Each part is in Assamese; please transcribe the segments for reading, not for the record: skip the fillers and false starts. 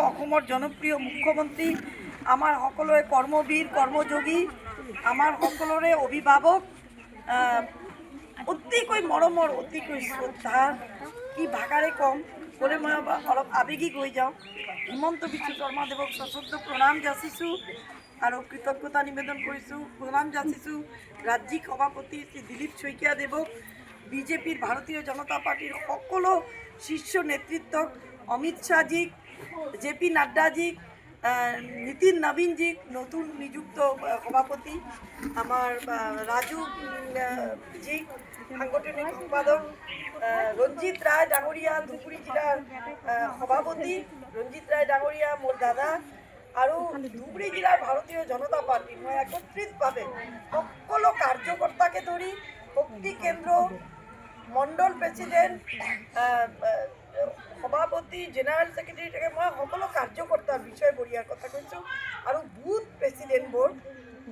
অসমৰ জনপ্ৰিয় মুখ্যমন্ত্ৰী, আমাৰ সকলোৰে কৰ্মবীৰ কৰ্মযোগী, আমাৰ সকলোৰে অভিভাৱক, অতিকৈ মৰমৰ, অতিকৈ শ্ৰদ্ধা, কি ভাষাৰে ক'ম, ক'লে মই অলপ আৱেগিক হৈ যাওঁ। হিমন্ত বিশ্ব শৰ্মাদেৱক সশ্ৰদ্ধ প্ৰণাম যাচিছোঁ আৰু কৃতজ্ঞতা নিবেদন কৰিছোঁ। প্ৰণাম যাচিছোঁ ৰাজ্যিক সভাপতি শ্ৰী দিলীপ শইকীয়াদেৱক, বিজেপিৰ ভাৰতীয় জনতা পাৰ্টিৰ সকলো শীৰ্ষ নেতৃত্বক, অমিত শ্বাহজীক, জে.পি. নাড্ডাজীক, নীতিন নবীনজীক, নতুন নিযুক্ত সভাপতি, আমাৰ ৰাজু জীক, সাংগঠনিক সম্পাদক ৰঞ্জিত ৰায় ডাঙৰীয়া, ধুবুৰী জিলাৰ সভাপতি ৰঞ্জিত ৰায় ডাঙৰীয়া, মোৰ দাদা, আৰু ধুবুৰী জিলাৰ ভাৰতীয় জনতা পাৰ্টি মই একত্ৰিতভাৱে সকলো কাৰ্যকৰ্তাকে ধৰি শক্তি কেন্দ্ৰ, মণ্ডল প্ৰেচিডেণ্ট, সভাপতি, জেনেৰেল ছেক্ৰেটাৰী থাকে, মই সকলো কাৰ্যকৰ্তাৰ বিষয় বঢ়িয়াৰ কথা কৈছোঁ। আৰু বুথ প্ৰেচিডেণ্টবোৰ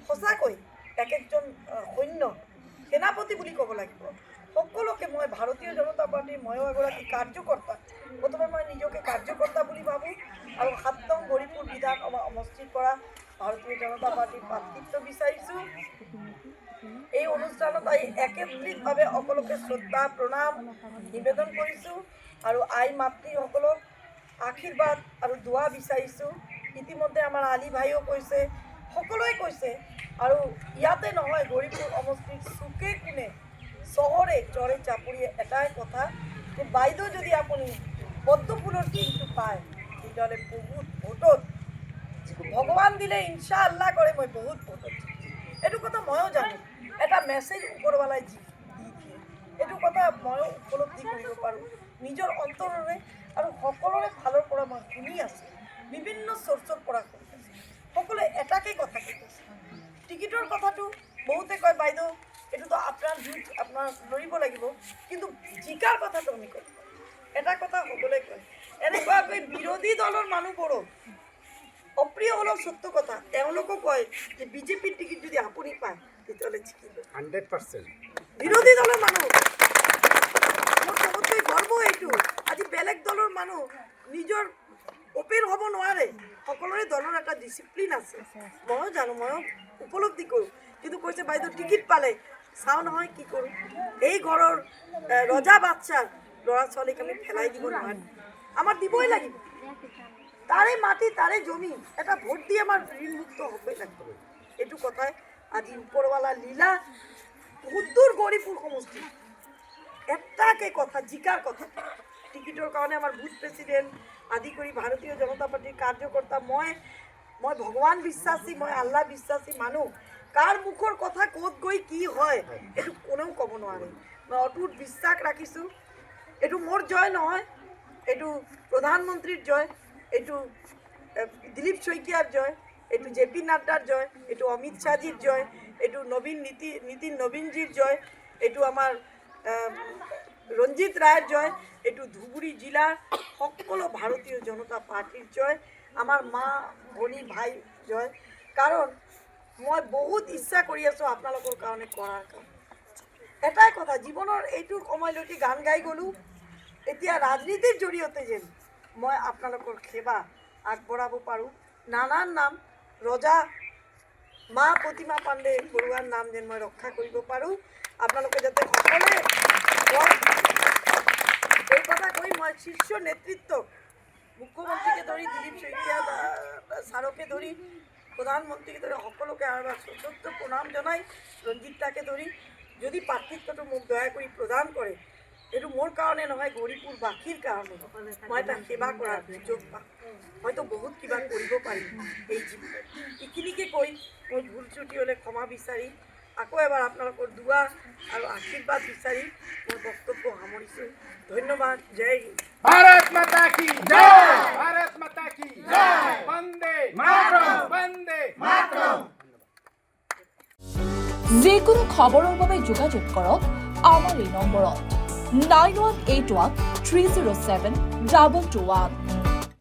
সঁচাকৈ এক একজন সৈন্য সেনাপতি বুলি ক'ব লাগিব। সকলোকে মই ভাৰতীয় জনতা পাৰ্টীৰ ময়ো এগৰাকী কাৰ্যকৰ্তা, প্ৰথমে মই নিজকে কাৰ্যকৰ্তা বুলি ভাবোঁ আৰু ৭ নং গৌৰীপুৰ বিধানসভা সমষ্টিৰ পৰা ভাৰতীয় জনতা পাৰ্টীৰ প্ৰাৰ্থিত্ব বিচাৰিছোঁ। এই অনুষ্ঠানত একত্ৰিতভাৱে সকলোকে শ্ৰদ্ধা প্ৰণাম নিবেদন কৰিছোঁ আৰু আই মাতৃসকলক আশীৰ্বাদ আৰু দোৱা বিচাৰিছোঁ। ইতিমধ্যে আমাৰ আলী ভাইও কৈছে, সকলোৱে কৈছে, আৰু ইয়াতে নহয়, গৌৰীপুৰ সমষ্টিৰ চুকে কোণে, চহৰে চৰে চাপৰিয়ে এটাই কথা যে বাইদেউ যদি আপুনি পদ্মফুলৰ চিনটো পায় তেতিয়াহ'লে বহুত ভোটত, ভগৱান দিলে ইনশাআল্লাহ কৰে মই বহুত ভোটত। এইটো কথা ময়ো জানো, এটা মেছেজ ওপৰৱালাই দি দিয়ে, এইটো কথা ময়ো উপলব্ধি কৰিব পাৰোঁ নিজৰ অন্তৰেৰে, আৰু সকলোৰে ফালৰ পৰা মই শুনি আছোঁ, বিভিন্ন চ'ৰ্চৰ পৰা শুনি আছোঁ। সকলোৱে এটাকে কথা কৈছে, টিকেটৰ কথাটো বহুতে কয় বাইদেউ এইটোতো আপোনাৰ যুঁজ, আপোনাৰ লৰিব লাগিব, কিন্তু জিকাৰ কথাটো আমি ক'ব এটা কথা সকলোৱে কয়, এনেকুৱাকৈ বিৰোধী দলৰ মানুহবোৰক অপ্ৰিয় হ'লেও সত্য কথা, তেওঁলোকো কয় যে বিজেপিৰ টিকেট যদি আপুনি পায় তেতিয়াহ'লে জিকিব 100%। বিৰোধী দলৰ মানুহ, মোৰ চবতকৈ গৰ্ব এইটো, আজি বেলেগ দলৰ মানুহ নিজৰ অপেন হ'ব নোৱাৰে, সকলোৰে দলৰ এটা ডিচিপ্লিন আছে, ময়ো জানো, ময়ো উপলব্ধি কৰোঁ, কিন্তু কৈছে বাইদেউ টিকেট পালে চাওঁ নহয় কি কৰোঁ। এই ঘৰৰ ৰজা বাদশ্বাহ ল'ৰা ছোৱালীক আমি পেলাই দিব নোৱাৰিম, আমাৰ দিবই লাগিব, তাৰে মাটি তাৰে জমি, এটা ভোট দি আমাৰ ঋণমুক্ত হ'বই লাগিব। এইটো কথাই আজি ওপৰৱালা লীলা, সুদূৰ গৌৰীপুৰ সমষ্টি এটাকে কথা, জিকাৰ কথা, টিকেটৰ কাৰণে আমাৰ বুথ প্ৰেচিডেণ্ট আদি কৰি ভাৰতীয় জনতা পাৰ্টীৰ কাৰ্যকৰ্তা, মই ভগৱান বিশ্বাসী, মই আল্লাহ বিশ্বাসী মানুহ, কাৰ মুখৰ কথা ক'ত গৈ কি হয় এইটো কোনেও ক'ব নোৱাৰে। মই অটুট বিশ্বাস ৰাখিছোঁ, এইটো মোৰ জয় নহয়, এইটো প্ৰধানমন্ত্ৰীৰ জয়, এইটো দিলীপ শইকীয়াৰ জয়, এইটো জে.পি. নাড্ডাৰ জয়, এইটো অমিত শ্বাহজীৰ জয়, এইটো নীতিন নবীনজীৰ জয়, এইটো আমাৰ ৰঞ্জিত ৰায়ৰ জয়, এইটো ধুবুৰী জিলাৰ সকলো ভাৰতীয় জনতা পাৰ্টীৰ জয়, আমাৰ মা ভনী ভাই জয়। কাৰণ মই বহুত ইচ্ছা কৰি আছোঁ আপোনালোকৰ কাৰণে কৰাৰ কাৰণে। এটাই কথা, জীৱনৰ এইটো সময়লৈকে গান গাই গ'লোঁ, এতিয়া ৰাজনীতিৰ জৰিয়তে যেন মই আপোনালোকৰ সেৱা আগবঢ়াব পাৰোঁ। নানান নাম, ৰজা মা প্ৰতিমা পাণ্ডে বৰুৱাৰ নাম যেন মই ৰক্ষা কৰিব পাৰোঁ, আপোনালোকে যাতে সকলোৱে এই কথা কৈ মই শীৰ্ষ নেতৃত্বক, মুখ্যমন্ত্ৰীকে ধৰি দিলীপ শইকীয়া ছাৰকে ধৰি প্ৰধানমন্ত্ৰীকে ধৰি সকলোকে আৰু সশ্ৰদ্ধ প্ৰণাম জনাই, ৰঞ্জিত দাকে ধৰি যদি প্ৰাৰ্থিত্বটো মোক দয়া কৰি প্ৰদান কৰে, এইটো মোৰ কাৰণে নহয়, গৌৰীপুৰবাসীৰ কাৰণে মই এটা সেৱা কৰাৰ সুযোগ পাম, হয়তো বহুত কিবা কৰিব পাৰিম এই জীৱনত। এইখিনিকে কৈ মই ভুল ত্ৰুটি হ'লে ক্ষমা বিচাৰি আকৌ এবাৰ আপোনালোকৰ দুৱা আৰু আশীৰ্বাদ বিচাৰি মোৰ বক্তব্য সামৰিছোঁ। ধন্যবাদ। জয় হিন্দ। भारत माता की जय, भारत माता की जय, वंदे मातरम, वंदे मातरम। যিকোনো খবৰৰ বাবে যোগাযোগ কৰক আমাৰ এই নম্বৰত 9181 307 221।